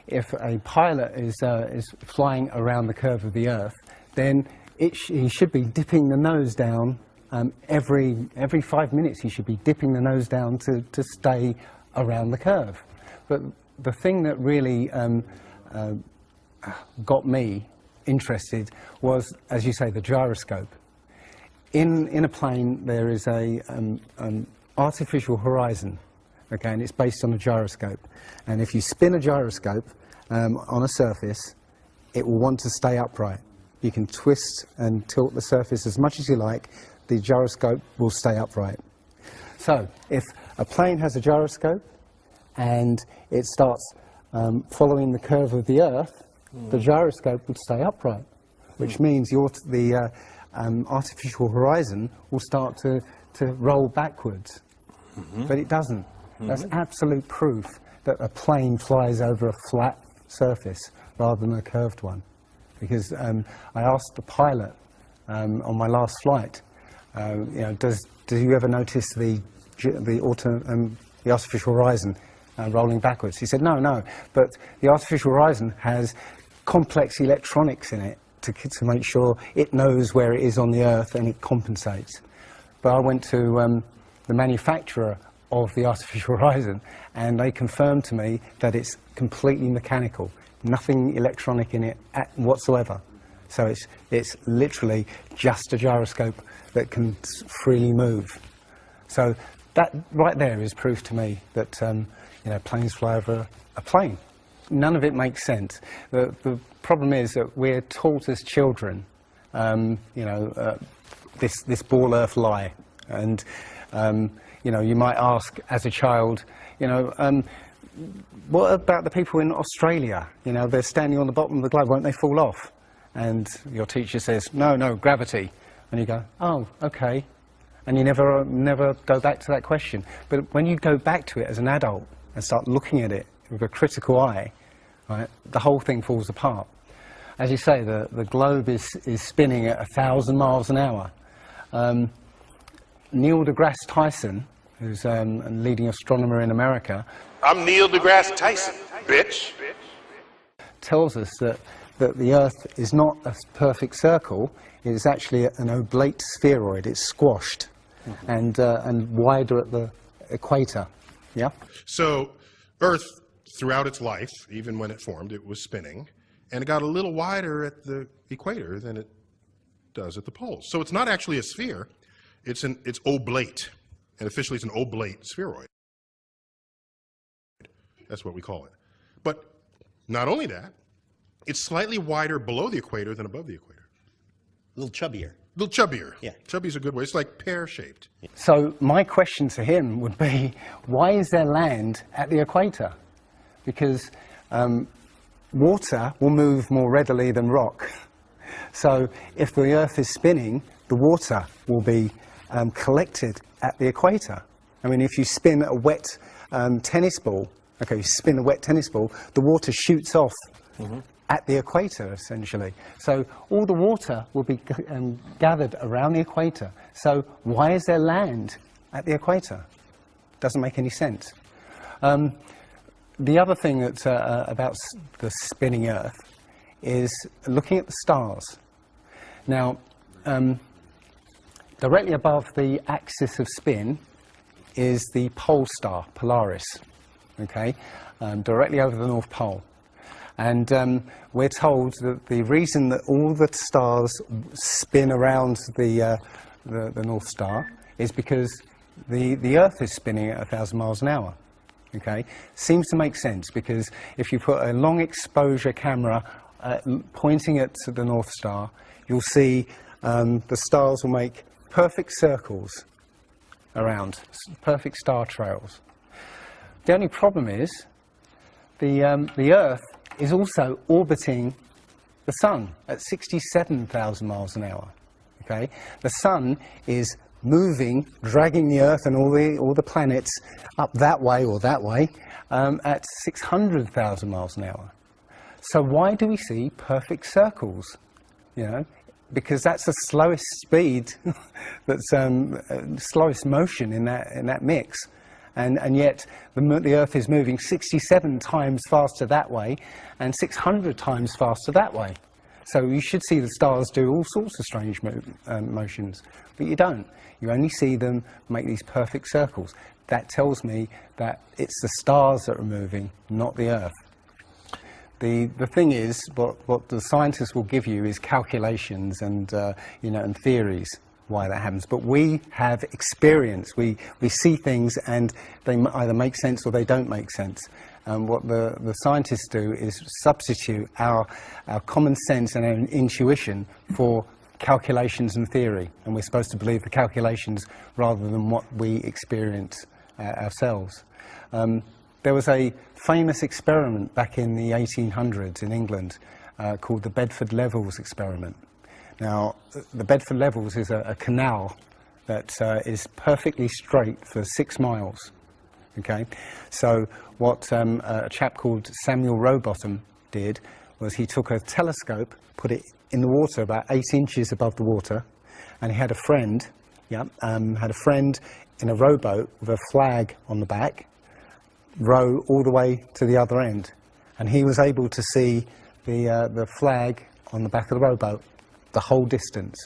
if a pilot is flying around the curve of the Earth, then he should be dipping the nose down every 5 minutes. He should be dipping the nose down to stay around the curve. But the thing that really got me interested was, as you say, the gyroscope. In a plane there is an artificial horizon, okay, and it's based on a gyroscope. And if you spin a gyroscope on a surface, it will want to stay upright. You can twist and tilt the surface as much as you like, the gyroscope will stay upright. So if a plane has a gyroscope and it starts following the curve of the Earth, the gyroscope would stay upright, which means the artificial horizon will start to roll backwards. But it doesn't. That's absolute proof that a plane flies over a flat surface rather than a curved one. Because I asked the pilot on my last flight, you know, do you ever notice the artificial horizon rolling backwards? He said, no, but the artificial horizon has complex electronics in it to make sure it knows where it is on the Earth and it compensates. But I went to the manufacturer of the artificial horizon, and they confirmed to me that it's completely mechanical, nothing electronic in it whatsoever. So it's literally just a gyroscope that can freely move. So that right there is proof to me that you know, planes fly over a plane. None of it makes sense. The problem is that we're taught as children, you know, this ball Earth lie, and you know, you might ask as a child, you know, what about the people in Australia? You know, they're standing on the bottom of the globe, won't they fall off? And your teacher says, no, gravity. And you go, oh, okay. And you never go back to that question. But when you go back to it as an adult and start looking at it with a critical eye, right, the whole thing falls apart. As you say, the globe is spinning at 1,000 miles an hour. Neil deGrasse Tyson, who's a leading astronomer in America, I'm Neil deGrasse Tyson, bitch. Tells us that the Earth is not a perfect circle, it is actually an oblate spheroid, it's squashed and wider at the equator. Yeah? So Earth, throughout its life, even when it formed, it was spinning, and it got a little wider at the equator than it does at the poles. So it's not actually a sphere, it's oblate, and officially it's an oblate spheroid. That's what we call it. But not only that, it's slightly wider below the equator than above the equator. A little chubbier. A little chubbier. Yeah. Chubby is a good way. It's like pear-shaped. So my question to him would be, why is there land at the equator? Because water will move more readily than rock. So if the Earth is spinning, the water will be collected at the equator. I mean, if you spin a wet tennis ball, okay, you spin a wet tennis ball, the water shoots off at the equator, essentially. So all the water will be gathered around the equator. So why is there land at the equator? Doesn't make any sense. The other thing that's about the spinning Earth is looking at the stars. Now, directly above the axis of spin is the pole star, Polaris, okay, directly over the North Pole. And we're told that the reason that all the stars spin around the North Star is because the Earth is spinning at 1,000 miles an hour. Okay, seems to make sense, because if you put a long exposure camera pointing at the North Star, you'll see the stars will make perfect circles around, perfect star trails. The only problem is the Earth is also orbiting the Sun at 67,000 miles an hour. Okay, the Sun is moving, dragging the Earth and all the planets up that way or that way at 600,000 miles an hour. So why do we see perfect circles? You know, because that's the slowest speed, that's slowest motion in that mix, And yet the Earth is moving 67 times faster that way and 600 times faster that way. So you should see the stars do all sorts of strange motions, but you don't. You only see them make these perfect circles. That tells me that it's the stars that are moving, not the Earth. The thing is, what the scientists will give you is calculations and and theories why that happens. But we have experience. We see things and they either make sense or they don't make sense. What the scientists do is substitute our common sense and our intuition for calculations and theory, and we're supposed to believe the calculations rather than what we experience ourselves. There was a famous experiment back in the 1800s in England called the Bedford Levels experiment. Now, the Bedford Levels is a canal that is perfectly straight for 6 miles. Okay, so what a chap called Samuel Rowbottom did was he took a telescope, put it in the water about 8 inches above the water, and he had a friend, had a friend in a rowboat with a flag on the back, row all the way to the other end, and he was able to see the flag on the back of the rowboat the whole distance.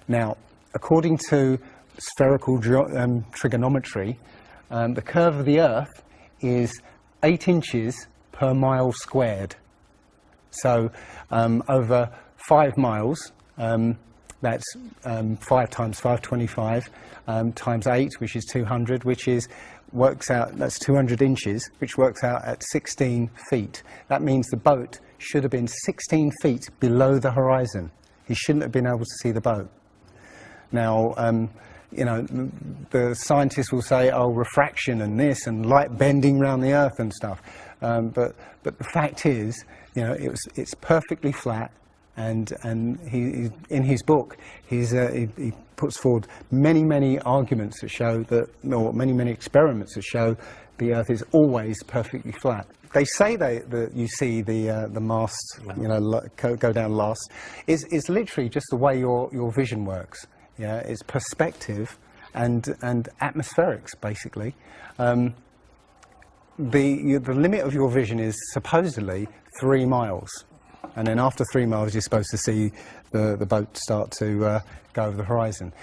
Now, according to spherical trigonometry, the curve of the Earth is 8 inches per mile squared. So over 5 miles, that's 5 times 525 times 8, which is 200, works out, that's 200 inches, which works out at 16 feet. That means the boat should have been 16 feet below the horizon. He shouldn't have been able to see the boat. Now, the scientists will say, oh, refraction and this and light bending around the Earth and stuff. But the fact is, it's perfectly flat. And he in his book, he puts forward many arguments that show that, or many experiments that show the Earth is always perfectly flat. They say that you see the mast, go down last. Is literally just the way your vision works. Yeah, it's perspective and atmospherics basically. The limit of your vision is supposedly 3 miles. And then after 3 miles, you're supposed to see the boat start to go over the horizon.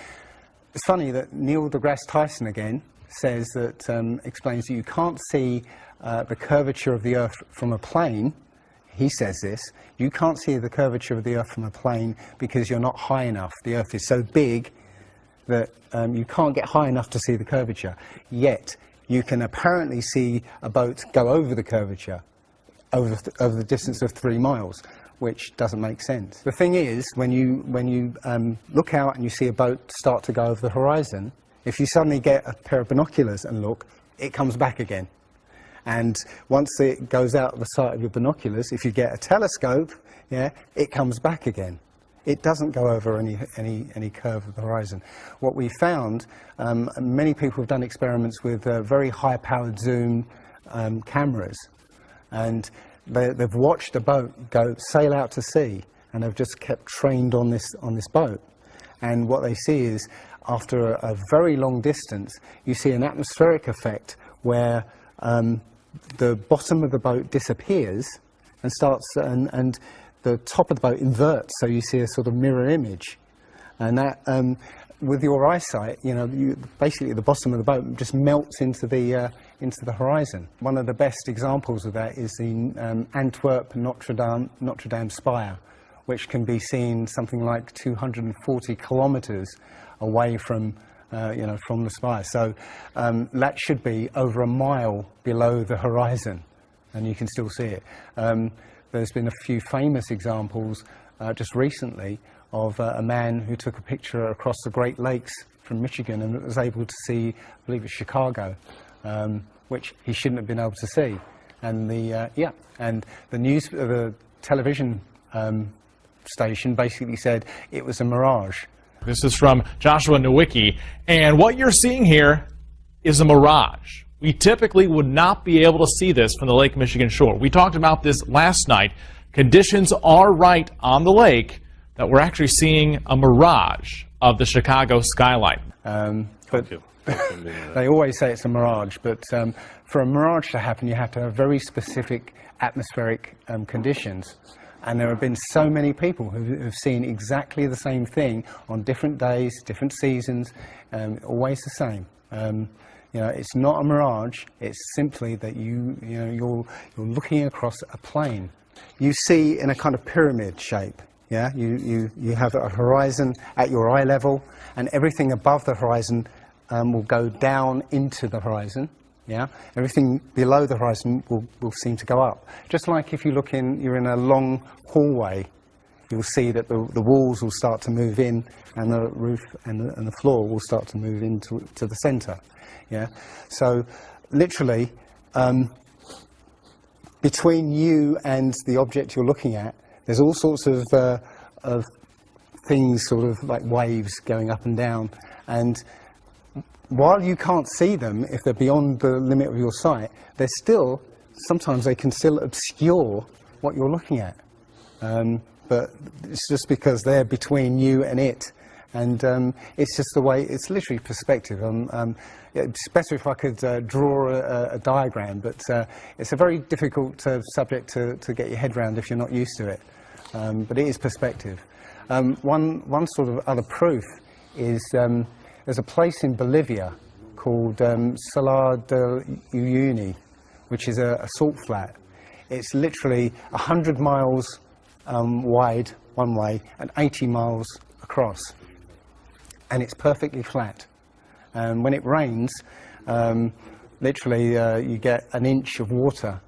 It's funny that Neil deGrasse Tyson again says that, explains that you can't see the curvature of the Earth from a plane. He says this, you can't see the curvature of the Earth from a plane because you're not high enough. The Earth is so big that you can't get high enough to see the curvature. Yet, you can apparently see a boat go over the curvature over the distance of 3 miles, which doesn't make sense. The thing is, when you look out and you see a boat start to go over the horizon, if you suddenly get a pair of binoculars and look, it comes back again. And once it goes out of the sight of your binoculars, if you get a telescope, it comes back again. It doesn't go over any curve of the horizon. What we found, many people have done experiments with very high-powered zoom cameras, and they've watched a boat sail out to sea, and they've just kept trained on this boat. And what they see is, after a very long distance, you see an atmospheric effect where the bottom of the boat disappears and and the top of the boat inverts, so you see a sort of mirror image. And that, with your eyesight, basically the bottom of the boat just melts into the horizon. One of the best examples of that is the Antwerp Notre Dame spire, which can be seen something like 240 kilometers away from the spire. So that should be over a mile below the horizon, and you can still see it. There's been a few famous examples just recently of a man who took a picture across the Great Lakes from Michigan and was able to see, I believe it's Chicago, which he shouldn't have been able to see. And the television station basically said it was a mirage. This is from Joshua Nowicki, and what you're seeing here is a mirage. We typically would not be able to see this from the Lake Michigan shore. We talked about this last night. Conditions are right on the lake that we're actually seeing a mirage of the Chicago skyline. But They always say it's a mirage, but for a mirage to happen, you have to have very specific atmospheric conditions. And there have been so many people who've seen exactly the same thing on different days, different seasons, always the same. You know, it's not a mirage. It's simply that you're looking across a plane. You see in a kind of pyramid shape. Yeah, you have a horizon at your eye level, and everything above the horizon will go down into the horizon. Yeah, everything below the horizon will seem to go up. Just like if you look you're in a long hallway, you'll see that the walls will start to move in, and the roof and the floor will start to move into the centre. Yeah, so literally between you and the object you're looking at, there's all sorts of things, sort of like waves going up and down, and while you can't see them if they're beyond the limit of your sight, they're still, sometimes they can still obscure what you're looking at. But it's just because they're between you and it, and it's just the way, it's literally perspective. It's better if I could draw a diagram, but it's a very difficult subject to get your head around if you're not used to it. But it is perspective. One sort of other proof is there's a place in Bolivia called Salar de Uyuni, which is a salt flat. It's literally 100 miles wide one way and 80 miles across, and it's perfectly flat. And when it rains, literally you get an inch of water,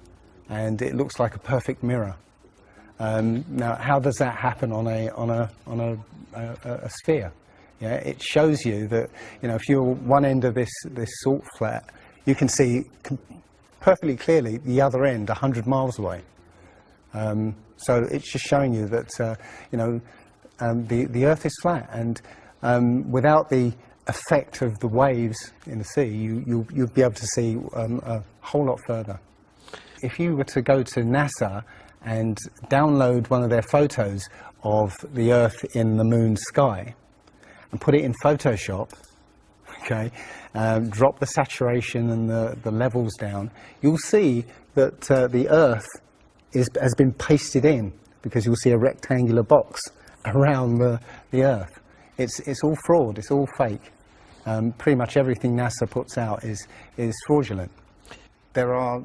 and it looks like a perfect mirror. Now, how does that happen on a sphere? Yeah, it shows you that, you know, if you're one end of this salt flat, you can see perfectly clearly the other end 100 miles away. So it's just showing you that you know, the Earth is flat, and without the effect of the waves in the sea, you'll be able to see a whole lot further. If you were to go to NASA and download one of their photos of the Earth in the moon's sky and put it in Photoshop, okay, drop the saturation and the levels down, you'll see that the Earth has been pasted in, because you'll see a rectangular box around the Earth. It's all fraud, it's all fake. Pretty much everything NASA puts out is fraudulent. There are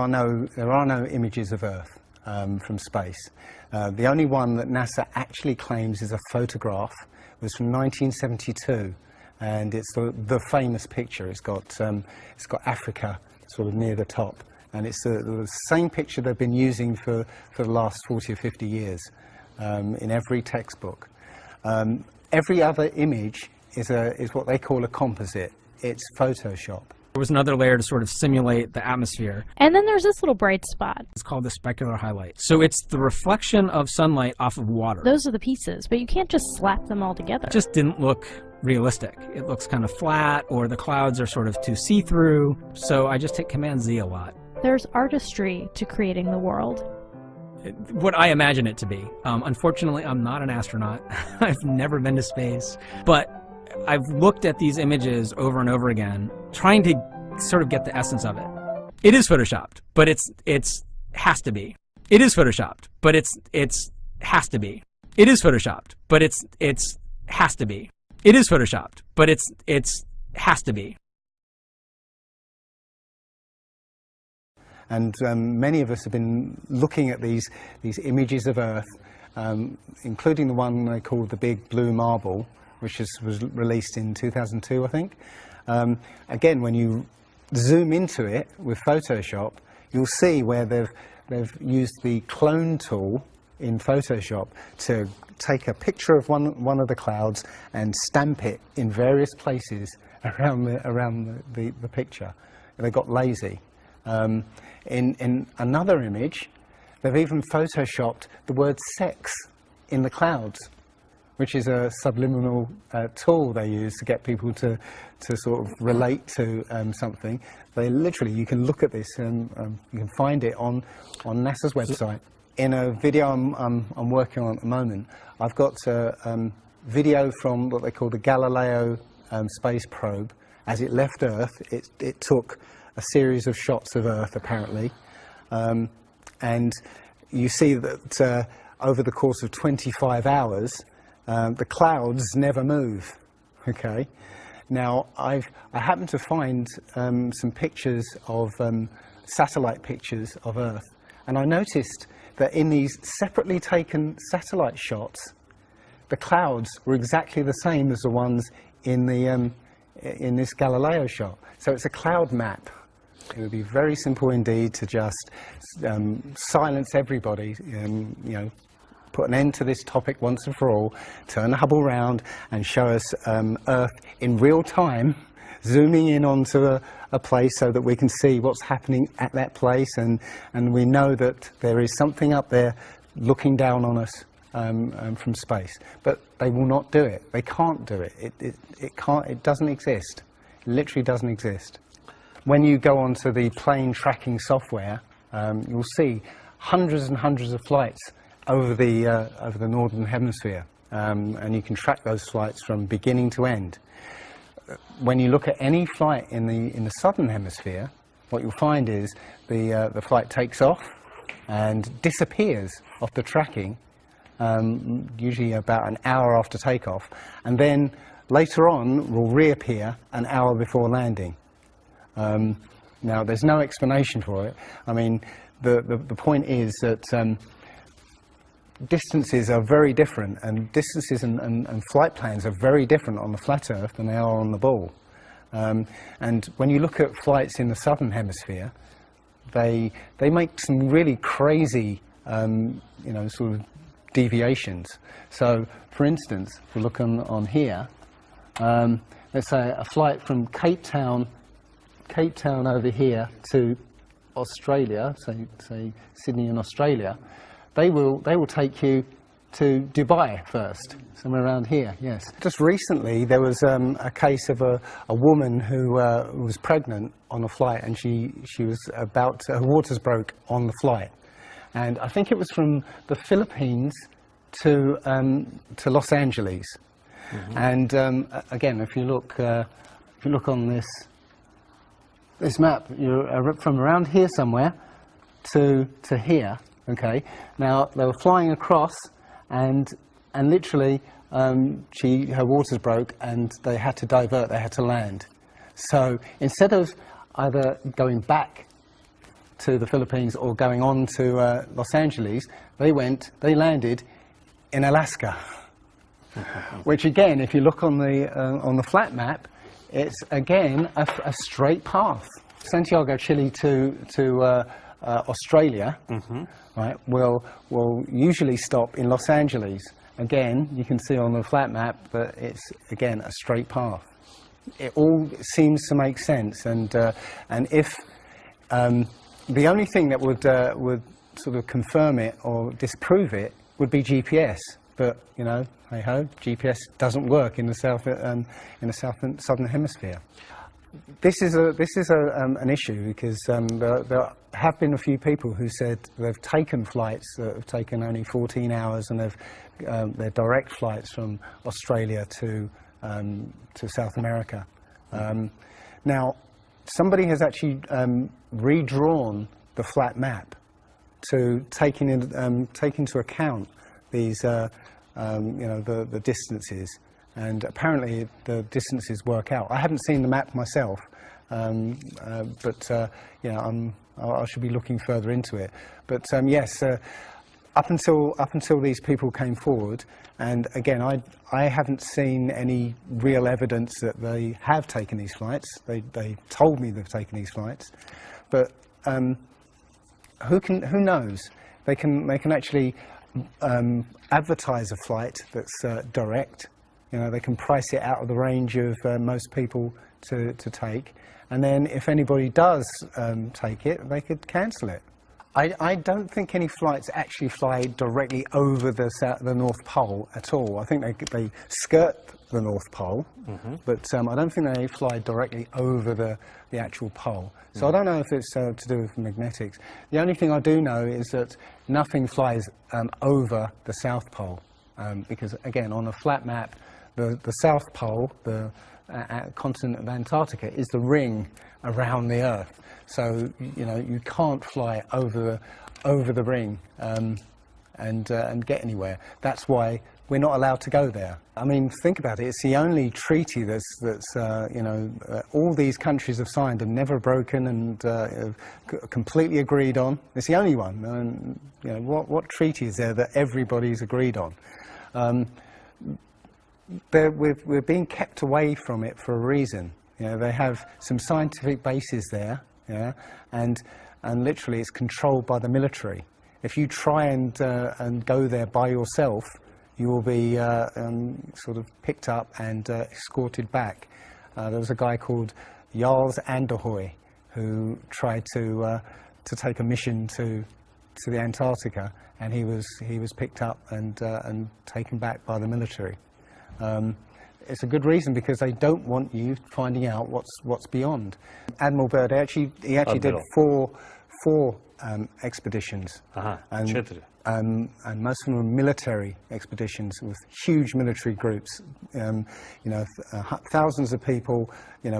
no images of Earth from space. The only one that NASA actually claims is a photograph was from 1972, and it's the famous picture. It's got Africa sort of near the top, and it's the same picture they've been using for the last 40 or 50 years in every textbook. Every other image is what they call a composite. It's Photoshop. There was another layer to sort of simulate the atmosphere. And then there's this little bright spot. It's called the specular highlight. So it's the reflection of sunlight off of water. Those are the pieces, but you can't just slap them all together. It just didn't look realistic. It looks kind of flat, or the clouds are sort of too see-through. So I just hit Command-Z a lot. There's artistry to creating the world. What I imagine it to be. Unfortunately, I'm not an astronaut. I've never been to space. But I've looked at these images over and over again, trying to sort of get the essence of it. It is photoshopped, but it's has to be. It is photoshopped, but it's has to be. It is photoshopped, but it's has to be. It is photoshopped, but it's has to be. And many of us have been looking at these images of Earth, including the one they called the Big Blue Marble, which was released in 2002, I think. Again, when you zoom into it with Photoshop, you'll see where they've used the clone tool in Photoshop to take a picture of one of the clouds and stamp it in various places around the picture. And they got lazy. In another image, they've even photoshopped the word sex in the clouds, which is a subliminal tool they use to get people to sort of relate to something. They literally, you can look at this and you can find it on NASA's website. In a video I'm working on at the moment, I've got a video from what they call the Galileo space probe, as it left Earth, it took a series of shots of Earth, apparently. And you see that over the course of 25 hours, the clouds never move, okay? Now, I happened to find some pictures of, satellite pictures of Earth, and I noticed that in these separately taken satellite shots, the clouds were exactly the same as the ones in this Galileo shot. So it's a cloud map. It would be very simple indeed to just silence everybody, you know, put an end to this topic once and for all, turn the Hubble round and show us Earth in real time, zooming in onto a place so that we can see what's happening at that place, and we know that there is something up there looking down on us from space. But they will not do it. They can't do it. It doesn't exist. It literally doesn't exist. When you go onto the plane tracking software, you'll see hundreds and hundreds of flights over the northern hemisphere, and you can track those flights from beginning to end. When you look at any flight in the southern hemisphere, what you'll find is the flight takes off and disappears off the tracking, usually about an hour after takeoff, and then later on will reappear an hour before landing. Now, there's no explanation for it. I mean, the point is that distances are very different, and distances and flight plans are very different on the flat Earth than they are on the ball. And when you look at flights in the southern hemisphere, they make some really crazy, you know, sort of deviations. So, for instance, if we look on here, let's say a flight from Cape Town over here to Australia, say Sydney in Australia, they will take you to Dubai first, somewhere around here, yes. Just recently there was a case of a woman who was pregnant on a flight, and she was about, her waters broke on the flight. And I think it was from the Philippines to Los Angeles. Mm-hmm. And again, if you look on this map, you're from around here somewhere to here. Okay. Now they were flying across, and literally, her waters broke, and they had to divert. They had to land. So instead of either going back to the Philippines or going on to Los Angeles, they landed in Alaska. Which again, if you look on the flat map, it's again a straight path. Santiago, Chile to Australia, mm-hmm. right, will usually stop in Los Angeles. Again, you can see on the flat map that it's again a straight path. It all seems to make sense, and if the only thing that would sort of confirm it or disprove it would be GPS. But you know, hey ho, GPS doesn't work in the southern hemisphere. This is an issue because there have been a few people who said they've taken flights that have taken only 14 hours, and they're direct flights from Australia to South America. Now, somebody has actually redrawn the flat map to take into account these you know, the distances, and apparently the distances work out. I haven't seen the map myself, but you know, I should be looking further into it. But yes, up until these people came forward, and again, I haven't seen any real evidence that they have taken these flights. They told me they've taken these flights, but who knows? They can actually advertise a flight that's direct. You know, they can price it out of the range of most people to take, and then if anybody does take it, they could cancel it. I don't think any flights actually fly directly over the North Pole at all. I think they skirt the North Pole, mm-hmm. but I don't think they fly directly over the actual pole. So mm-hmm. I don't know if it's to do with magnetics. The only thing I do know is that nothing flies over the South Pole, because again, on a flat map, the South Pole, the continent of Antarctica is the ring around the Earth. So you can't fly over the ring and get anywhere. That's why we're not allowed to go there. I mean, think about it. It's the only treaty that's all these countries have signed and never broken and completely agreed on. It's the only one. And what treaty is there that everybody's agreed on? We're being kept away from it for a reason. They have some scientific bases there, and literally it's controlled by the military. If you try and go there by yourself, you will be sort of picked up and escorted back. There was a guy called Jarls Anderhoy who tried to take a mission to the Antarctica, and he was picked up and taken back by the military. It's a good reason, because they don't want you finding out what's beyond. Admiral Byrd he actually did four expeditions, and most of them were military expeditions with huge military groups. Thousands of people,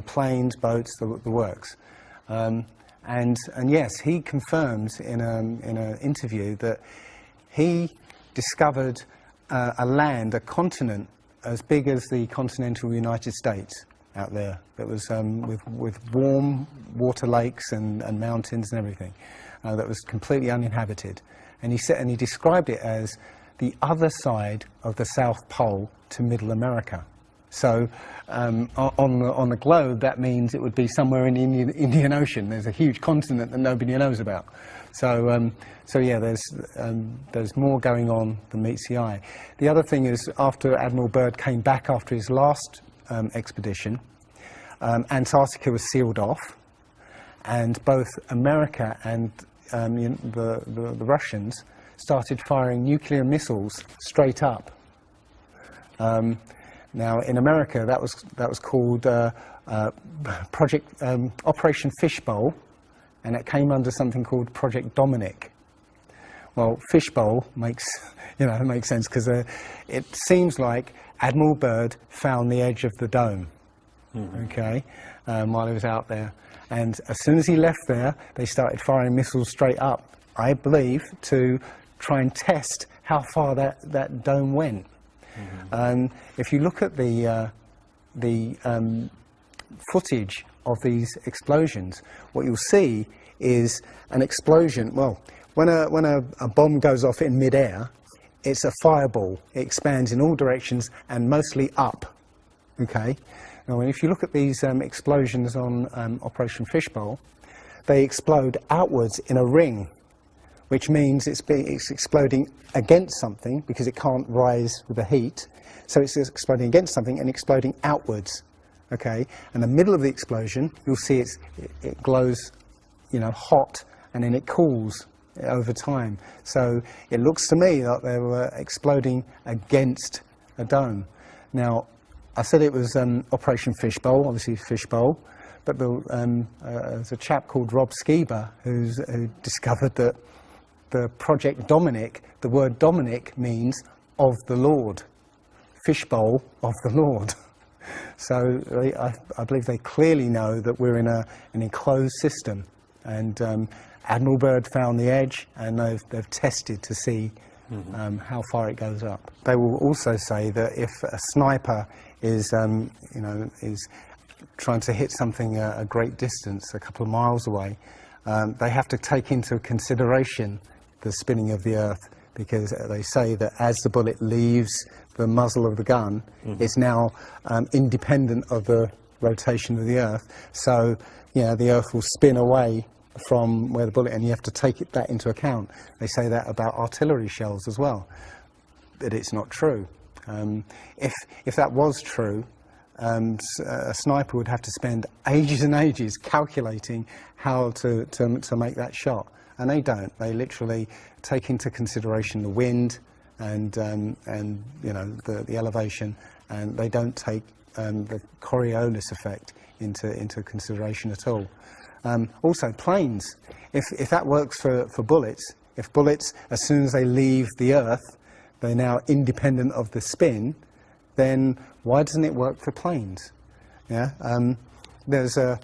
planes, boats, the works. And yes, he confirms in an interview that he discovered a continent as big as the continental United States out there, that was with warm water lakes and mountains and everything, that was completely uninhabited. And he described it as the other side of the South Pole to Middle America. So on the globe, that means it would be somewhere in the Indian Ocean. There's a huge continent that nobody knows about. So yeah, there's more going on than meets the eye. The other thing is, after Admiral Byrd came back after his last expedition, Antarctica was sealed off, and both America and the Russians started firing nuclear missiles straight up. Now, in America, that was called Operation Fishbowl, and it came under something called Project Dominic. Well, Fishbowl makes sense, because it seems like Admiral Byrd found the edge of the dome, okay, while he was out there. And as soon as he left there, they started firing missiles straight up, I believe, to try and test how far that dome went. If you look at the footage of these explosions, what you'll see is an explosion. Well, when a bomb goes off in midair, it's a fireball. It expands in all directions and mostly up. Okay. Now, if you look at these explosions on Operation Fishbowl, they explode outwards in a ring, which means it's exploding against something, because it can't rise with the heat. So it's exploding against something and exploding outwards. Okay, and the middle of the explosion, you'll see it glows, hot, and then it cools over time. So it looks to me like they were exploding against a dome. Now, I said it was Operation Fishbowl, obviously Fishbowl, but there's a chap called Rob Skiba who discovered that the Project Dominic, the word Dominic means of the Lord, Fishbowl of the Lord. So I believe they clearly know that we're in an enclosed system, and Admiral Byrd found the edge, and they've tested to see how far it goes up. They will also say that if a sniper is trying to hit something a great distance, a couple of miles away, they have to take into consideration the spinning of the Earth, because they say that as the bullet leaves the muzzle of the gun, it's now independent of the rotation of the Earth. So, the Earth will spin away from where the bullet, and you have to take that into account. They say that about artillery shells as well, but it's not true. If that was true, a sniper would have to spend ages and ages calculating how to make that shot, and they don't. They literally take into consideration the wind and the elevation, and they don't take the Coriolis effect into consideration at all. Also, planes. If that works for bullets, if bullets, as soon as they leave the Earth, they're now independent of the spin, then why doesn't it work for planes? Yeah, there's a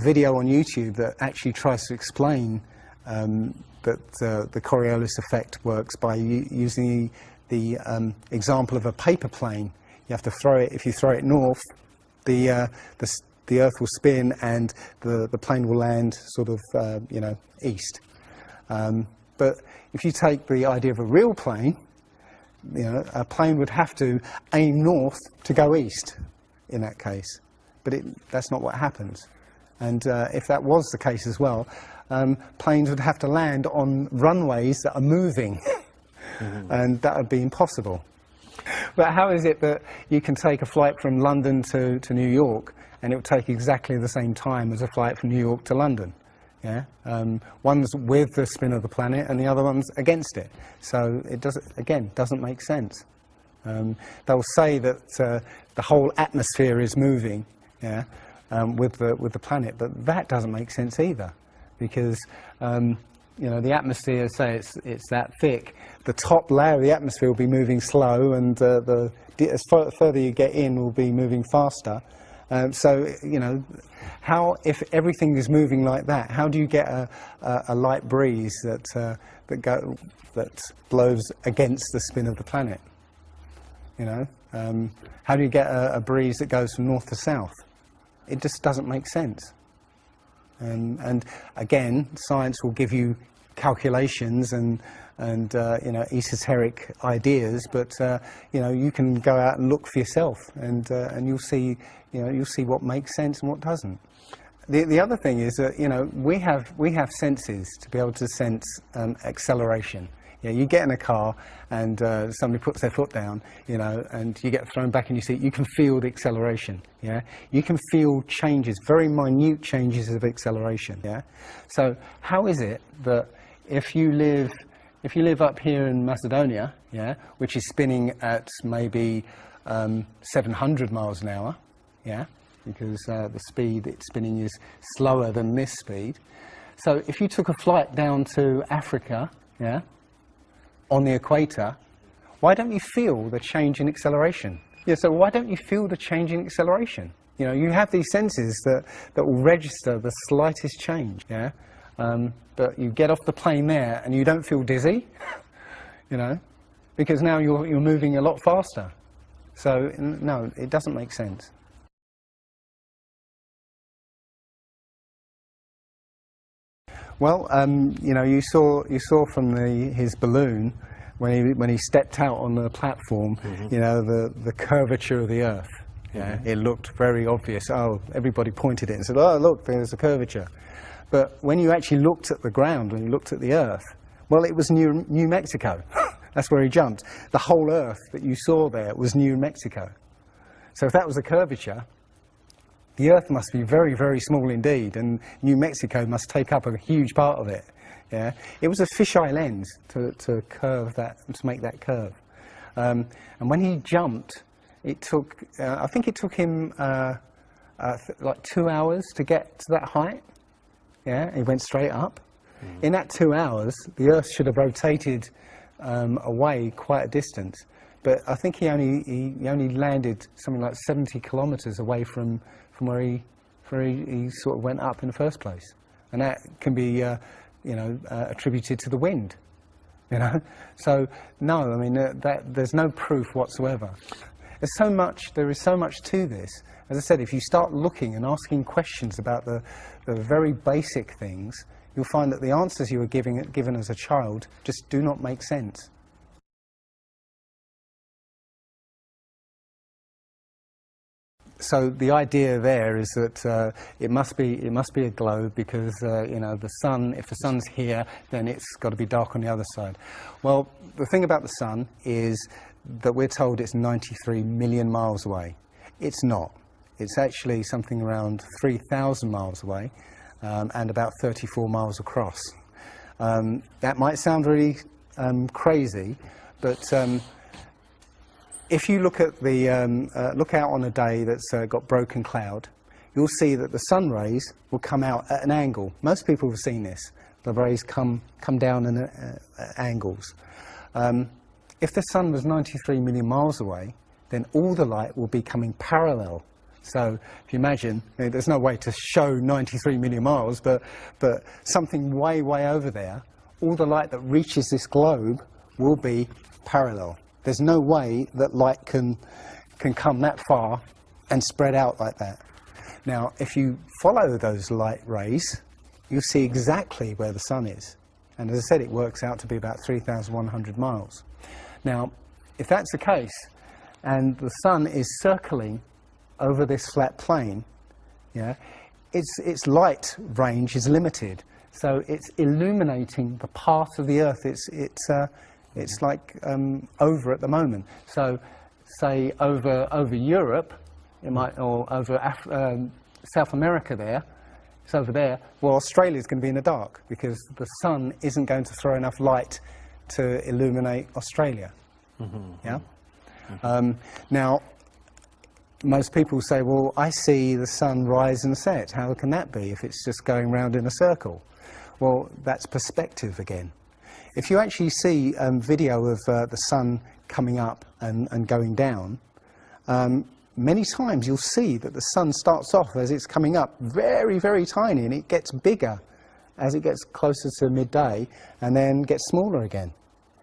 video on YouTube that actually tries to explain that the Coriolis effect works by using the example of a paper plane. You have to throw it. If you throw it north, the Earth will spin and the plane will land sort of you know, east. But if you take the idea of a real plane, you know, a plane would have to aim north to go east in that case. But that's not what happens. And if that was the case as well, planes would have to land on runways that are moving. And that would be impossible. But how is it that you can take a flight from London to New York and it will take exactly the same time as a flight from New York to London? Yeah, one's with the spin of the planet and the other one's against it. So it doesn't make sense. They'll say that the whole atmosphere is moving, yeah, with the planet, but that doesn't make sense either, because you know, the atmosphere, say it's that thick, the top layer of the atmosphere will be moving slow, and as further you get in, will be moving faster. So, you know, if everything is moving like that, how do you get a light breeze that blows against the spin of the planet? You know, how do you get a breeze that goes from north to south? It just doesn't make sense. And again, science will give you calculations and you know, esoteric ideas, but you know, you can go out and look for yourself, and you'll see, you know, you'll see what makes sense and what doesn't. The other thing is that, you know, we have senses to be able to sense acceleration. Yeah, you get in a car and somebody puts their foot down, you know, and you get thrown back in your seat. You can feel the acceleration. Yeah, you can feel changes, very minute changes of acceleration. Yeah, so how is it that if you live up here in Macedonia, yeah, which is spinning at maybe 700 miles an hour, yeah, because the speed it's spinning is slower than this speed. So if you took a flight down to Africa, yeah, on the equator, why don't you feel the change in acceleration? Yeah, so why don't you feel the change in acceleration? You know, you have these senses that will register the slightest change, yeah? But you get off the plane there and you don't feel dizzy, you know, because now you're moving a lot faster. So, no, it doesn't make sense. Well, you know, you saw from his balloon when he stepped out on the platform, you know, the curvature of the Earth. Yeah, it looked very obvious. Oh, everybody pointed it and said, "Oh, look, there's a curvature." But when you actually looked at the ground, when you looked at the Earth, well, it was New Mexico. That's where he jumped. The whole Earth that you saw there was New Mexico. So if that was a curvature, the Earth must be very, very small indeed, and New Mexico must take up a huge part of it. Yeah, it was a fisheye lens to curve that, to make that curve. And when he jumped, it took, I think it took him like 2 hours to get to that height. Yeah, he went straight up. In that 2 hours, the Earth should have rotated away quite a distance, but I think he only landed something like 70 kilometers away from where he sort of went up in the first place, and that can be you know, attributed to the wind. You know, so no, I mean there's no proof whatsoever. There is so much to this. As I said, if you start looking and asking questions about the very basic things, you'll find that the answers you were given as a child just do not make sense. So the idea there is that it must be a globe because you know, the sun. If the sun's here, then it's got to be dark on the other side. Well, the thing about the sun is that we're told it's 93 million miles away. It's not. It's actually something around 3,000 miles away, and about 34 miles across. That might sound really crazy, but if you look at look out on a day that's got broken cloud, you'll see that the sun rays will come out at an angle. Most people have seen this. The rays come down at angles. If the sun was 93 million miles away, then all the light will be coming parallel So if you imagine, there's no way to show 93 million miles, but something way, way over there, all the light that reaches this globe will be parallel. There's no way that light can come that far and spread out like that. Now, if you follow those light rays, you'll see exactly where the sun is. And as I said, it works out to be about 3,100 miles. Now, if that's the case, and the sun is circling over this flat plane, yeah, its light range is limited. So it's illuminating the part of the Earth it's like over at the moment. So, say over Europe, it might, or over South America there, it's over there. Well, Australia's going to be in the dark because the sun isn't going to throw enough light to illuminate Australia. Mm-hmm. Yeah. Mm-hmm. Now, most people say, well, I see the sun rise and set. How can that be if it's just going round in a circle? Well, that's perspective again. If you actually see video of the sun coming up and going down, many times you'll see that the sun starts off as it's coming up very, very tiny, and it gets bigger as it gets closer to midday and then gets smaller again.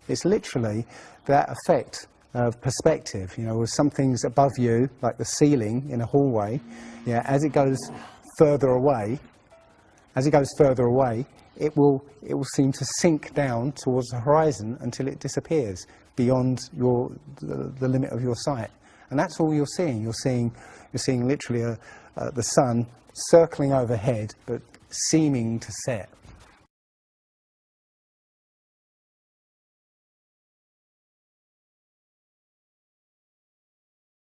It's literally that effect of perspective. You know, with some things above you, like the ceiling in a hallway, yeah, as it goes further away, it will seem to sink down towards the horizon until it disappears beyond the limit of your sight. And that's all you're seeing. You're seeing literally the sun circling overhead, but seeming to set.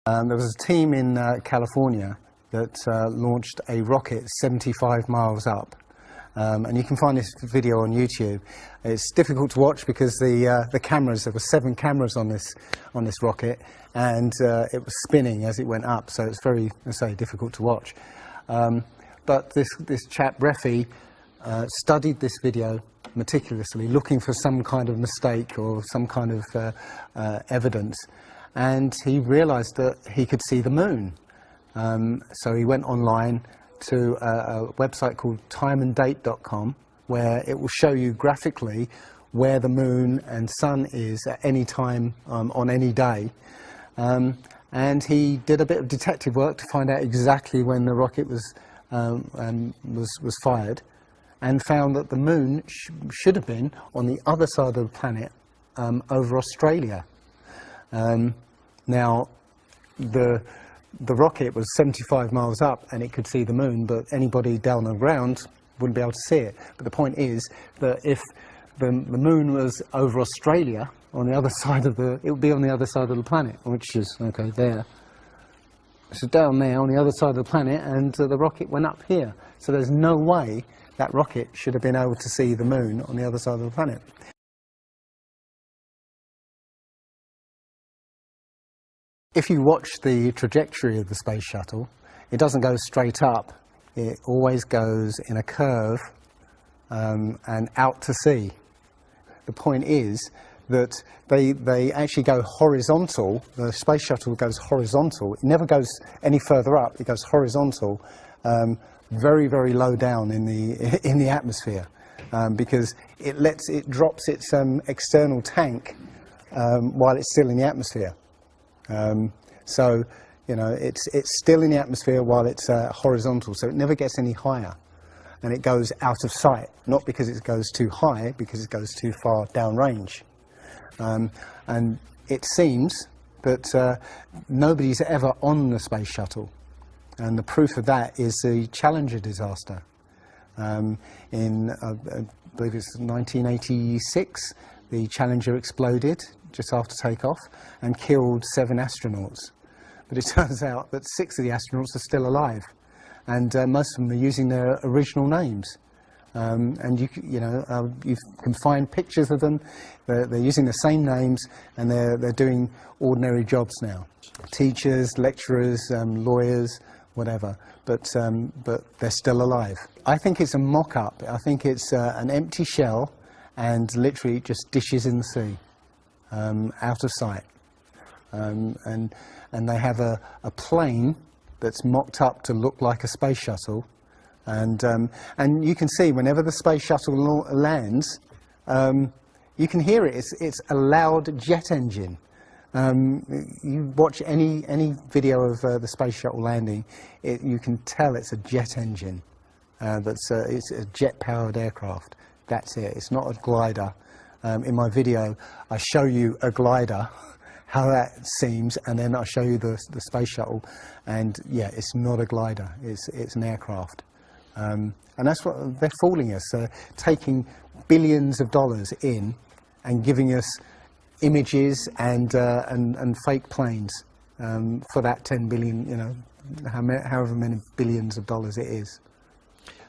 There was a team in California that launched a rocket 75 miles up. And you can find this video on YouTube. It's difficult to watch because the cameras, there were 7 cameras on this rocket, and it was spinning as it went up, so it's very, let's say, difficult to watch. But this chap, Murphy, studied this video meticulously, looking for some kind of mistake or some kind of evidence, and he realized that he could see the moon. So he went online to a website called timeanddate.com, where it will show you graphically where the moon and sun is at any time on any day. And he did a bit of detective work to find out exactly when the rocket was fired, and found that the moon should have been on the other side of the planet, over Australia. Now, the rocket was 75 miles up and it could see the moon, but anybody down on the ground wouldn't be able to see it. But the point is that if the moon was over Australia, on the other side of it would be on the other side of the planet, which is, okay, there. So down there on the other side of the planet, and the rocket went up here. So there's no way that rocket should have been able to see the moon on the other side of the planet. If you watch the trajectory of the space shuttle, it doesn't go straight up. It always goes in a curve and out to sea. The point is that they actually go horizontal. The space shuttle goes horizontal. It never goes any further up. It goes horizontal, very, very low down in the atmosphere, because it drops its external tank while it's still in the atmosphere. So, you know, it's still in the atmosphere while it's horizontal, so it never gets any higher, and it goes out of sight, not because it goes too high, because it goes too far downrange. And it seems that nobody's ever on the space shuttle, and the proof of that is the Challenger disaster. In, I believe it's 1986, the Challenger exploded just after takeoff and killed 7 astronauts. But it turns out that 6 of the astronauts are still alive, and most of them are using their original names. And you can find pictures of them. They're using the same names, and they're doing ordinary jobs now. Teachers, lecturers, lawyers, whatever. But they're still alive. I think it's a mock-up. I think it's an empty shell, and literally just dishes in the sea, out of sight. And they have a plane that's mocked up to look like a space shuttle. And you can see whenever the space shuttle lands, you can hear it. It's a loud jet engine. You watch any video of the space shuttle landing, you can tell it's a jet engine. It's a jet-powered aircraft. That's it. It's not a glider. In my video, I show you a glider, how that seems, and then I show you the space shuttle, and yeah, it's not a glider. It's an aircraft. And that's what they're fooling us, taking billions of dollars in and giving us images and fake planes for that 10 billion, you know, however many billions of dollars it is.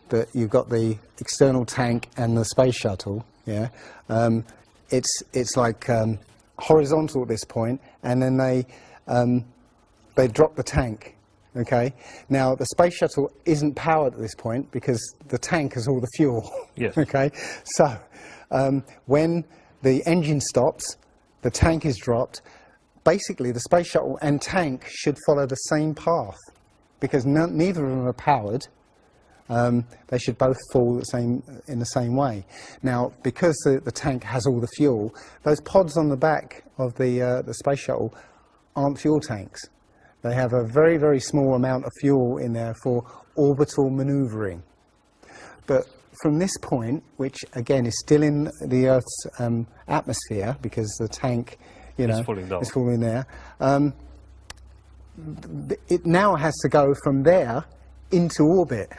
But you've got the external tank and the space shuttle. Yeah, it's like horizontal at this point, and then they drop the tank. Okay, now the space shuttle isn't powered at this point because the tank has all the fuel. Yes. Okay, so when the engine stops, the tank is dropped. Basically, the space shuttle and tank should follow the same path because neither of them are powered. They should both fall in the same way. Now, because the tank has all the fuel, those pods on the back of the space shuttle aren't fuel tanks. They have a very, very small amount of fuel in there for orbital maneuvering. But from this point, which again is still in the Earth's atmosphere, because the tank, you know, is falling there, it now has to go from there into orbit.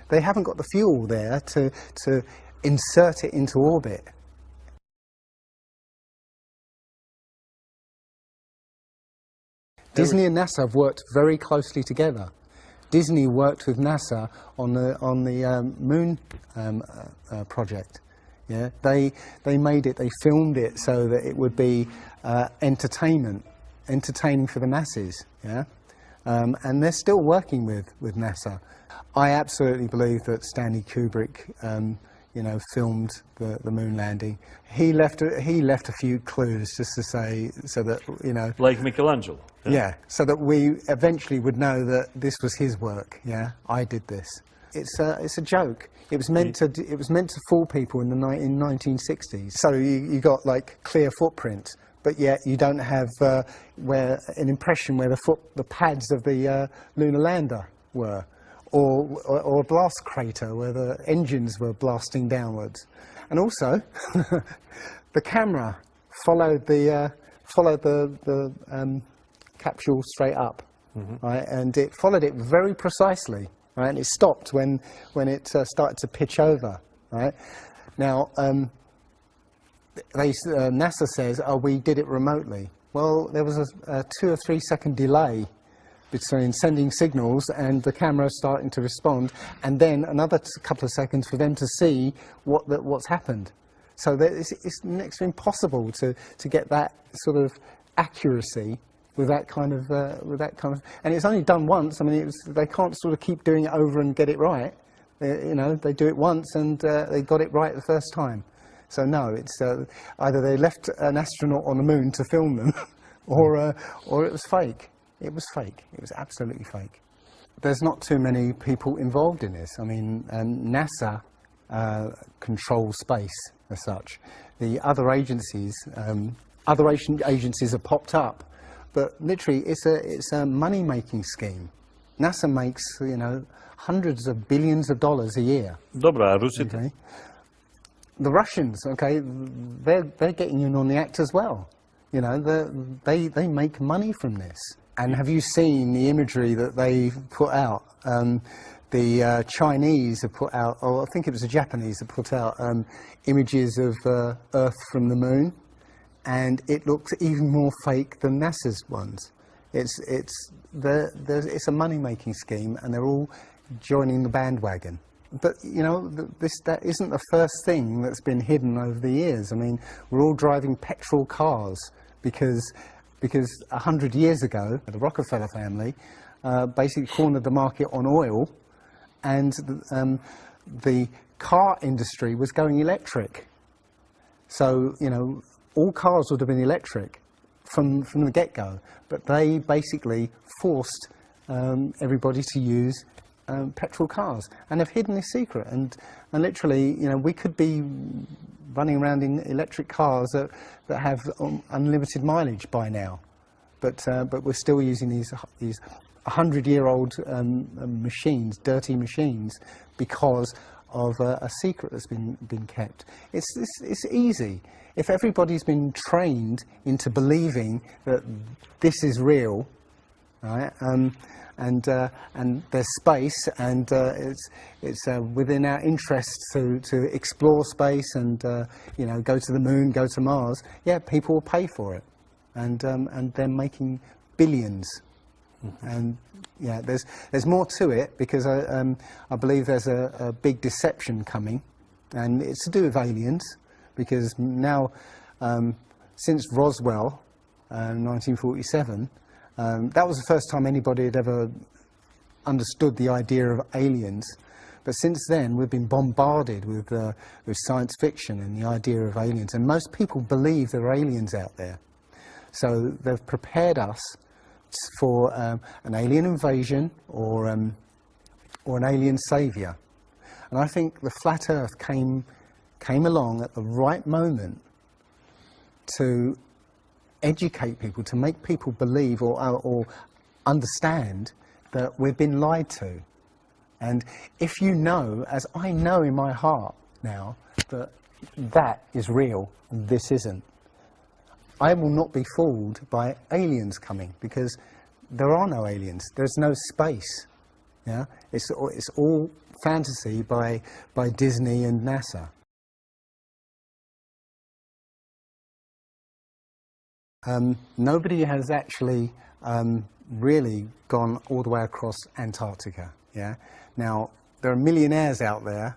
They haven't got the fuel there to insert it into orbit. Disney and NASA have worked very closely together. Disney worked with NASA on the moon project. Yeah, they made it. They filmed it so that it would be entertaining for the masses. Yeah, and they're still working with NASA. I absolutely believe that Stanley Kubrick, you know, filmed the moon landing. He left a few clues just to say, so that, you know, like Michelangelo. Yeah, so that we eventually would know that this was his work. Yeah, I did this. It's a joke. It was meant to fool people in the 1960s. So you got like clear footprints, but yet you don't have an impression where the pads of the lunar lander were. Or a blast crater where the engines were blasting downwards, and also the camera followed the capsule straight up, right? And it followed it very precisely, right? And it stopped when it started to pitch over, right? Now NASA says, "Oh, we did it remotely." Well, there was a 2 or 3 second delay between sending signals and the camera starting to respond, and then another couple of seconds for them to see what's happened. So it's next to impossible to get that sort of accuracy with that kind of and it's only done once. I mean, they can't sort of keep doing it over and get it right. You know, they do it once and they got it right the first time. So no, it's either they left an astronaut on the moon to film them, or it was fake. It was fake. It was absolutely fake. There's not too many people involved in this. I mean, NASA controls space as such. The other agencies have popped up, but literally it's a money-making scheme. NASA makes, you know, hundreds of billions of dollars a year. Dobra, Rusy. Okay. The Russians, okay, they're getting in on the act as well. You know, they make money from this. And have you seen the imagery that they put out? The Chinese have put out, or I think it was the Japanese that put out images of Earth from the moon, and it looks even more fake than NASA's ones. It's a money-making scheme, and they're all joining the bandwagon. But you know, that isn't the first thing that's been hidden over the years. I mean, we're all driving petrol cars because 100 years ago, the Rockefeller family basically cornered the market on oil, and the car industry was going electric. So, you know, all cars would have been electric from the get-go, but they basically forced everybody to use petrol cars, and have hidden this secret. And literally, you know, we could be running around in electric cars that have unlimited mileage by now, but we're still using these 100-year-old machines, dirty machines, because of a secret that's been kept. It's easy. If everybody's been trained into believing that this is real, right? And there's space, and it's within our interest to explore space and you know, go to the moon, go to Mars. Yeah, people will pay for it, and they're making billions. And yeah, there's more to it, because I believe there's a big deception coming, and it's to do with aliens, because now since Roswell, 1947. That was the first time anybody had ever understood the idea of aliens. But since then, we've been bombarded with science fiction and the idea of aliens. And most people believe there are aliens out there. So they've prepared us for an alien invasion or an alien saviour. And I think the flat Earth came along at the right moment to educate people, to make people believe or understand that we've been lied to. And if you know, as I know in my heart now, that that is real and this isn't, I will not be fooled by aliens coming, because there are no aliens. There's no space. Yeah, it's all fantasy by Disney and NASA. Nobody has actually really gone all the way across Antarctica. Yeah. Now there are millionaires out there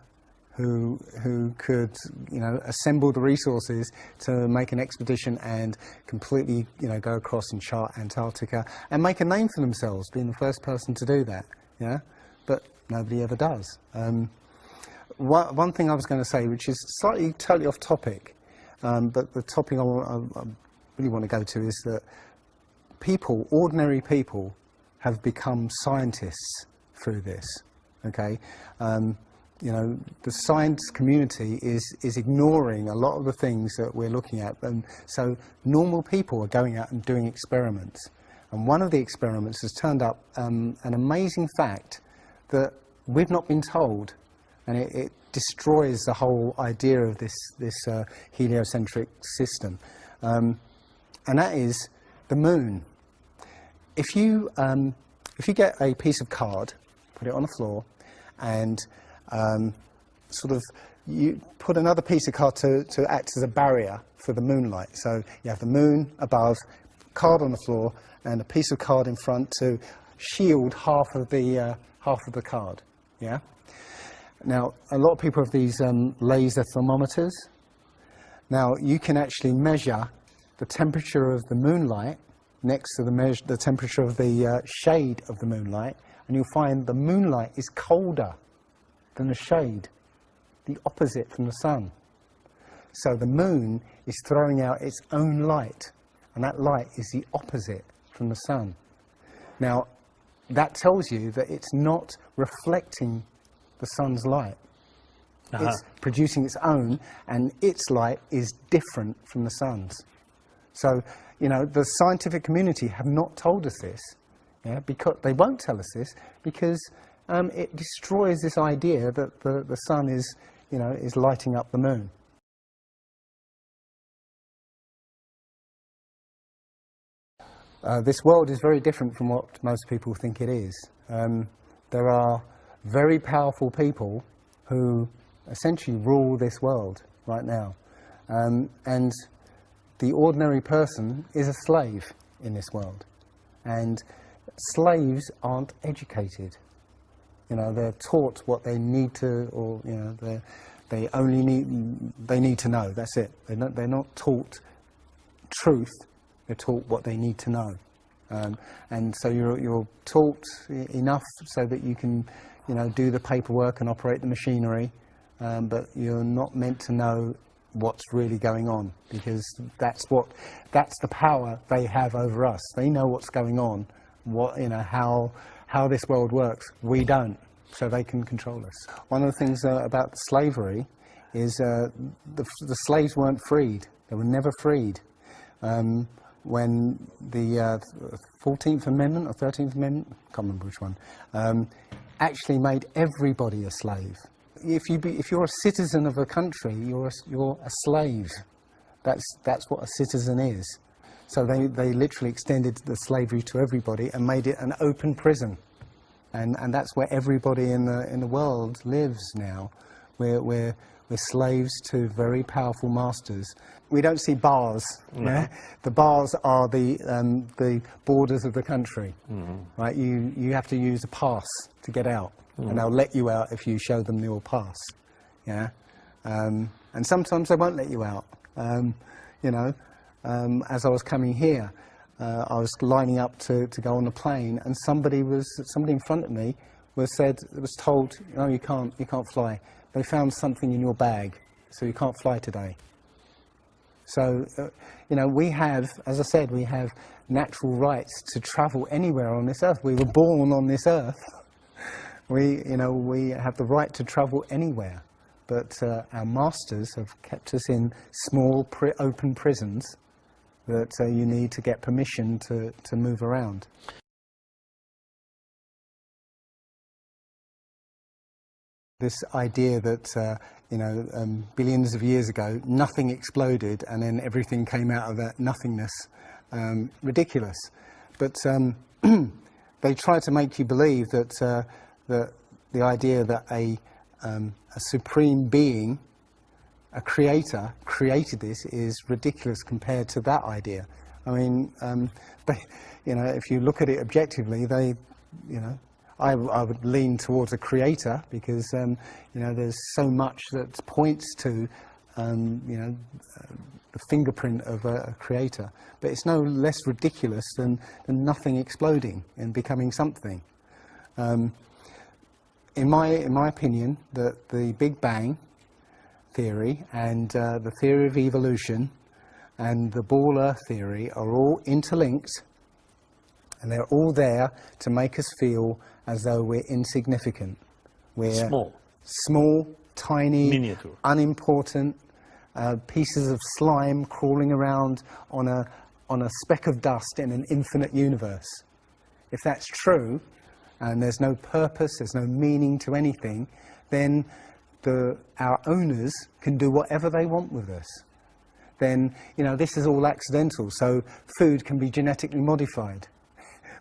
who could, you know, assemble the resources to make an expedition and completely, you know, go across and chart Antarctica and make a name for themselves, being the first person to do that. Yeah. But nobody ever does. One thing I was going to say, which is slightly totally off topic, but the topic I really want to go to is that people, ordinary people, have become scientists through this. Okay, you know, the science community is ignoring a lot of the things that we're looking at, and so normal people are going out and doing experiments. And one of the experiments has turned up an amazing fact that we've not been told, and it destroys the whole idea of this heliocentric system. And that is the moon. If you get a piece of card, put it on the floor, and sort of you put another piece of card to act as a barrier for the moonlight. So you have the moon above, card on the floor, and a piece of card in front to shield half of the card. Yeah. Now a lot of people have these laser thermometers. Now you can actually measure the temperature of the moonlight next to the temperature of the shade of the moonlight, and you'll find the moonlight is colder than the shade, the opposite from the sun. So the moon is throwing out its own light, and that light is the opposite from the sun. Now, that tells you that it's not reflecting the sun's light. It's producing its own, and its light is different from the sun's. So, you know, the scientific community have not told us this, yeah, because they won't tell us this, because it destroys this idea that the sun is, you know, is lighting up the moon. This world is very different from what most people think it is. There are very powerful people who essentially rule this world right now, and the ordinary person is a slave in this world, and slaves aren't educated. You know, they're taught what they need to, or you know, they need to know. That's it. They're not taught truth. They're taught what they need to know, and so you're taught enough so that you can, you know, do the paperwork and operate the machinery, but you're not meant to know what's really going on, because that's the power they have over us. They know what's going on, what, you know, how how this world works. We don't, so they can control us. One of the things about slavery is the slaves weren't freed. They were never freed. When the 14th Amendment or 13th Amendment, I can't remember which one, actually made everybody a slave. If you're a citizen of a country, you're a slave. That's what a citizen is. So they literally extended the slavery to everybody and made it an open prison, and that's where everybody in the world lives now. We're slaves to very powerful masters. We don't see bars. No. Yeah? The bars are the borders of the country. Right? You have to use a pass to get out, and they'll let you out if you show them your pass. Yeah, and sometimes they won't let you out. You know, as I was coming here, I was lining up to go on the plane, and somebody in front of me was told, no, you can't fly. They found something in your bag, so you can't fly today. So, you know, we have, as I said, we have natural rights to travel anywhere on this earth. We were born on this earth. We have the right to travel anywhere. But our masters have kept us in small, open prisons that you need to get permission to move around. This idea that, you know, billions of years ago, nothing exploded and then everything came out of that nothingness, ridiculous. But they try to make you believe that, that the idea that a supreme being, a creator, created this is ridiculous compared to that idea. I mean, you know, if you look at it objectively, you know, I would lean towards a creator because, you know, there's so much that points to, you know, the fingerprint of a creator. But it's no less ridiculous than nothing exploding and becoming something. In my opinion, the Big Bang theory and the theory of evolution and the ball Earth theory are all interlinked, and they're all there to make us feel as though we're insignificant. We're small, tiny, miniature, unimportant pieces of slime crawling around on a speck of dust in an infinite universe. If that's true, and there's no purpose, there's no meaning to anything, then our owners can do whatever they want with us. Then, you know, this is all accidental, so food can be genetically modified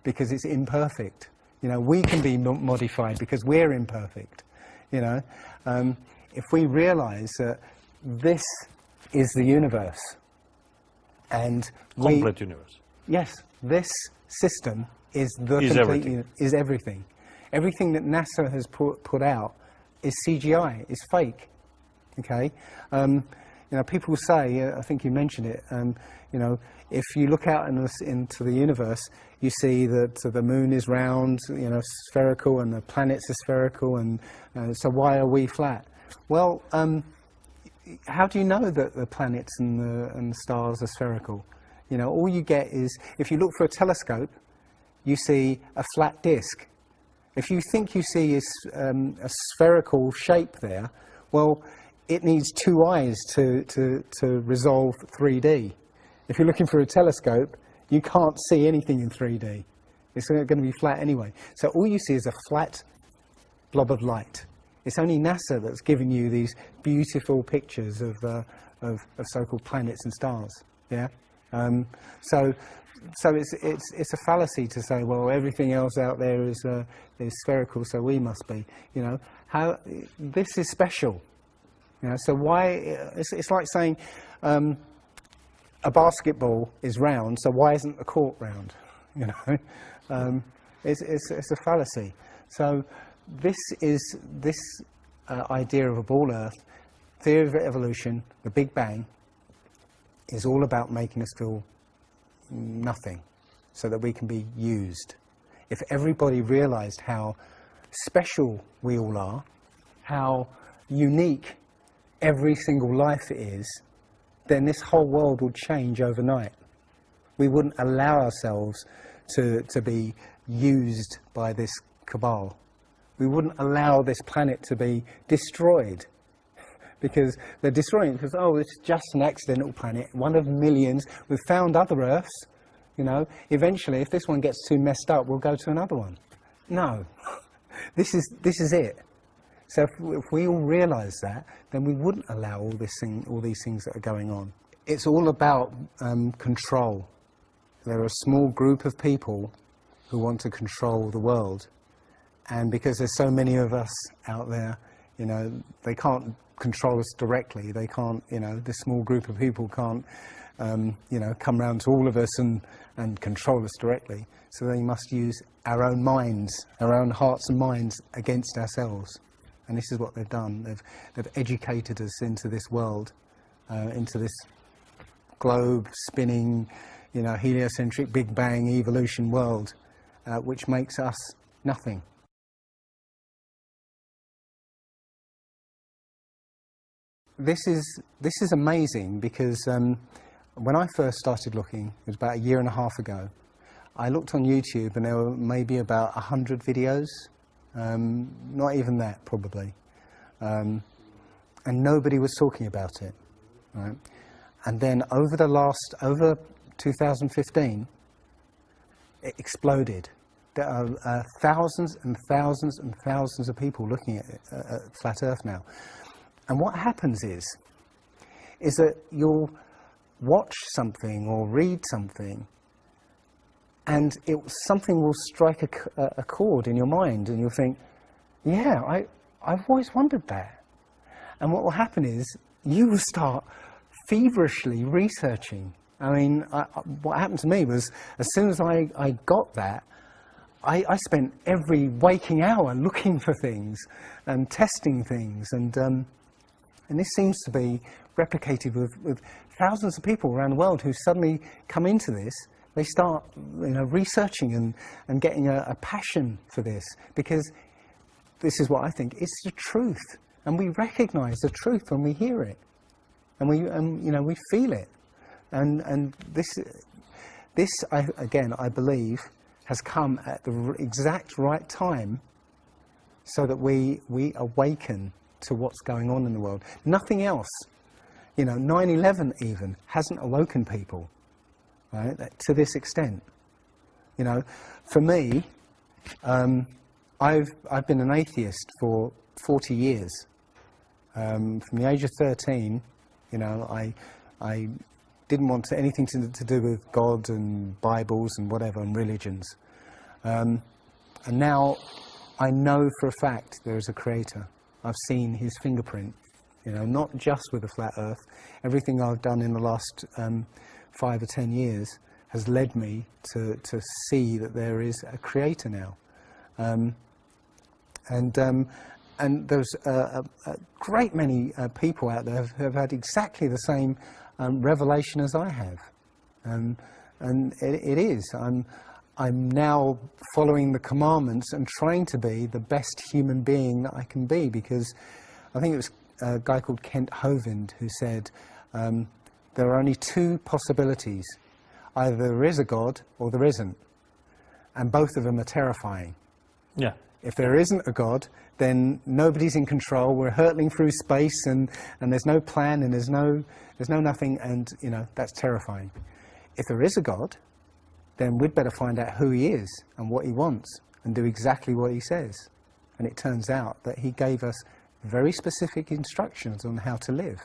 because it's imperfect. You know, we can be modified because we're imperfect. You know, if we realize that this is the universe, and complete universe. Yes, this system is the complete, is everything. Everything that NASA has put out is CGI, is fake. Okay, you know, people say, I think you mentioned it. You know, if you look out into the universe, you see that the moon is round, you know, spherical, and the planets are spherical, and so why are we flat? Well, how do you know that the planets and the stars are spherical? You know, all you get is, if you look for a telescope, you see a flat disk. If you think you see a spherical shape there, well, it needs two eyes to resolve 3D. If you're looking for a telescope, you can't see anything in 3D. It's going to be flat anyway. So all you see is a flat blob of light. It's only NASA that's giving you these beautiful pictures of so-called planets and stars. Yeah. So it's a fallacy to say, well, everything else out there is spherical, so we must be. You know, how this is special. You know, so why? It's like saying a basketball is round, so why isn't the court round? You know, it's a fallacy. So this idea of a ball Earth, theory of evolution, the Big Bang, is all about making us feel nothing, so that we can be used. If everybody realized how special we all are, how unique every single life is, then this whole world would change overnight. We wouldn't allow ourselves to be used by this cabal. We wouldn't allow this planet to be destroyed, because they're destroying it because, oh, it's just an accidental planet, one of millions. We've found other Earths, you know. Eventually, if this one gets too messed up, we'll go to another one. No, this is it. So if we all realise that, then we wouldn't allow all these things that are going on. It's all about control. There are a small group of people who want to control the world, and because there's so many of us out there, you know, they can't control us directly. They can't, you know, this small group of people can't, you know, come round to all of us and control us directly. So they must use our own minds, our own hearts and minds against ourselves. And this is what they've done. They've educated us into this world, into this globe spinning, you know, heliocentric Big Bang evolution world, which makes us nothing. This is amazing because when I first started looking, it was about 1.5 years ago, I looked on YouTube and there were maybe about 100 videos, not even that probably, and nobody was talking about it, right? And then over 2015, it exploded. There are thousands and thousands and thousands of people looking at Flat Earth now. And what happens is that you'll watch something or read something, and something will strike a chord in your mind, and you'll think, yeah, I've always wondered that. And what will happen is you will start feverishly researching. I mean, what happened to me was, as soon as I got that, I spent every waking hour looking for things and testing things, and this seems to be replicated with thousands of people around the world who suddenly come into this. They start, you know, researching and getting a passion for this, because this is what I think, it's the truth, and we recognise the truth when we hear it, and you know, we feel it, and this I believe has come at the exact right time, so that we awaken to what's going on in the world. Nothing else, you know, 9/11 even hasn't awoken people, right, to this extent. You know, for me, I've been an atheist for 40 years. From the age of 13, you know, I didn't want anything to do with God and Bibles and whatever and religions. And now I know for a fact there is a creator. I've seen his fingerprint, you know, not just with the flat Earth. Everything I've done in the last 5 or 10 years has led me to see that there is a creator now. And there's a great many people out there who have had exactly the same revelation as I have. And it is. I'm now following the commandments and trying to be the best human being that I can be, because I think it was a guy called Kent Hovind who said there are only 2 possibilities. Either there is a God or there isn't. And both of them are terrifying. Yeah. If there isn't a God, then nobody's in control. We're hurtling through space, and there's no plan, and there's no nothing, and you know, that's terrifying. If there is a God, then we'd better find out who he is and what he wants and do exactly what he says. And it turns out that he gave us very specific instructions on how to live.